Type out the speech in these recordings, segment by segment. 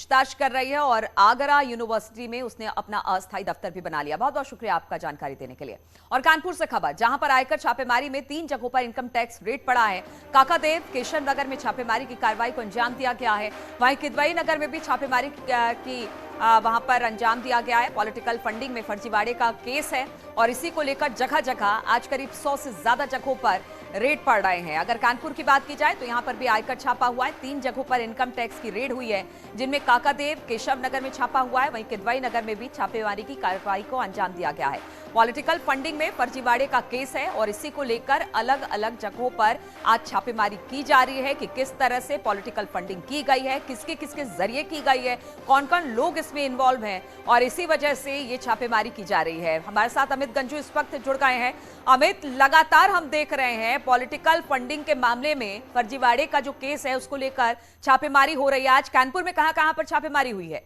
पूछताछ कर रही है और आगरा यूनिवर्सिटी में उसने अपना अस्थायी दफ्तर भी बना लिया। बहुत बहुत शुक्रिया आपका जानकारी देने के लिए। और कानपुर से खबर, जहां पर आयकर छापेमारी में 3 जगहों पर इनकम टैक्स रेड पड़ा है। काकादेव केशव नगर में छापेमारी की कार्रवाई को अंजाम दिया गया है। वहीं किदवई नगर में भी छापेमारी की वहां पर अंजाम दिया गया है। पॉलिटिकल फंडिंग में फर्जीवाड़े का केस है और इसी को लेकर जगह जगह आज करीब 100 से ज्यादा जगहों पर रेड पड़ रहे हैं। अगर कानपुर की बात की जाए तो यहां पर भी आयकर छापा हुआ है। 3 जगहों पर इनकम टैक्स की रेड हुई है, जिनमें काकादेव केशव नगर में छापा हुआ है। वहीं किदवई नगर में भी छापेमारी की कार्रवाई को अंजाम दिया गया है। पॉलिटिकल फंडिंग में फर्जीवाड़े का केस है और इसी को लेकर अलग अलग जगहों पर आज छापेमारी की जा रही है कि किस तरह से पॉलिटिकल फंडिंग की गई है, किसके किसके जरिए की गई है, कौन कौन लोग इसमें इन्वॉल्व हैं और इसी वजह से ये छापेमारी की जा रही है। हमारे साथ अमित गंजू इस वक्त जुड़ गए हैं। अमित, लगातार हम देख रहे हैं पॉलिटिकल फंडिंग के मामले में फर्जीवाड़े का जो केस है उसको लेकर छापेमारी हो रही है। आज कानपुर में कहां-कहां पर छापेमारी हुई है?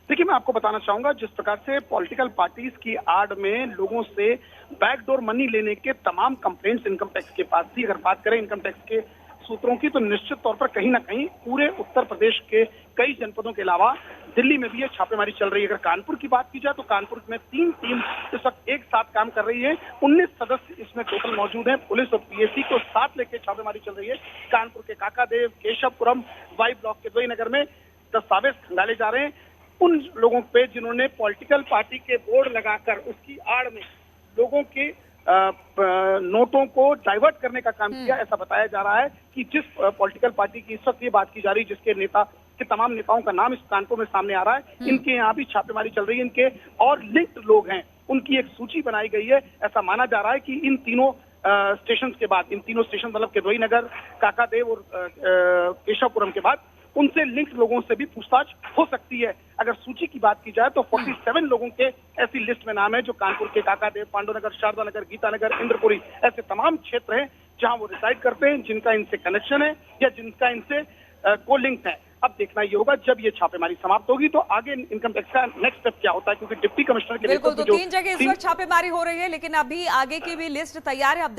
देखिए, मैं आपको बताना चाहूंगा, जिस प्रकार से पॉलिटिकल पार्टीज की आड़ में लोगों से बैकडोर मनी लेने के तमाम कंप्लेंट्स इनकम टैक्स के पास थी। अगर बात करें इनकम टैक्स के सूत्रों की, तो निश्चित तौर पर कहीं ना कहीं पूरे उत्तर प्रदेश के कई जनपदों के अलावा दिल्ली में भी ये छापेमारी चल रही है। अगर कानपुर की बात की जाए तो कानपुर में 3 टीम इस वक्त एक साथ काम कर रही है। 19 सदस्य इसमें टोटल मौजूद हैं। पुलिस और पीएसी को साथ लेकर छापेमारी चल रही है। कानपुर के काकादेव, केशवपुरम, वाई ब्लॉक के किदवई नगर में दस्तावेज खंगाले जा रहे हैं उन लोगों पे जिन्होंने पॉलिटिकल पार्टी के बोर्ड लगाकर उसकी आड़ में लोगों के नोटों को डाइवर्ट करने का काम किया। ऐसा बताया जा रहा है कि जिस पॉलिटिकल पार्टी की इस वक्त ये बात की जा रही है, जिसके नेता के तमाम नेताओं का नाम इस कानपुर में सामने आ रहा है, इनके यहाँ भी छापेमारी चल रही है। इनके और लिंक्ड लोग हैं, उनकी एक सूची बनाई गई है। ऐसा माना जा रहा है कि इन तीनों स्टेशन के बाद, इन तीनों स्टेशन मतलब किदवई नगर, काकादेव और केशवपुरम के बाद उनसे लिंक लोगों से भी पूछताछ हो सकती है। अगर सूची की बात की जाए तो 47 लोगों के ऐसी लिस्ट में नाम है जो कानपुर के काकादेव, पांडुनगर, शारदा नगर, गीता नगर, इंद्रपुरी, ऐसे तमाम क्षेत्र हैं जहां वो रिसाइड करते हैं, जिनका इनसे कनेक्शन है या जिनका इनसे को लिंक है। अब देखना ये होगा जब ये छापेमारी समाप्त होगी तो आगे इनकम टैक्स का नेक्स्ट स्टेप क्या होता है, क्योंकि डिप्टी कमिश्नर के बिल्कुल, तो 3 जगह इस वक्त छापेमारी हो रही है, लेकिन अभी आगे की भी लिस्ट तैयार है। अब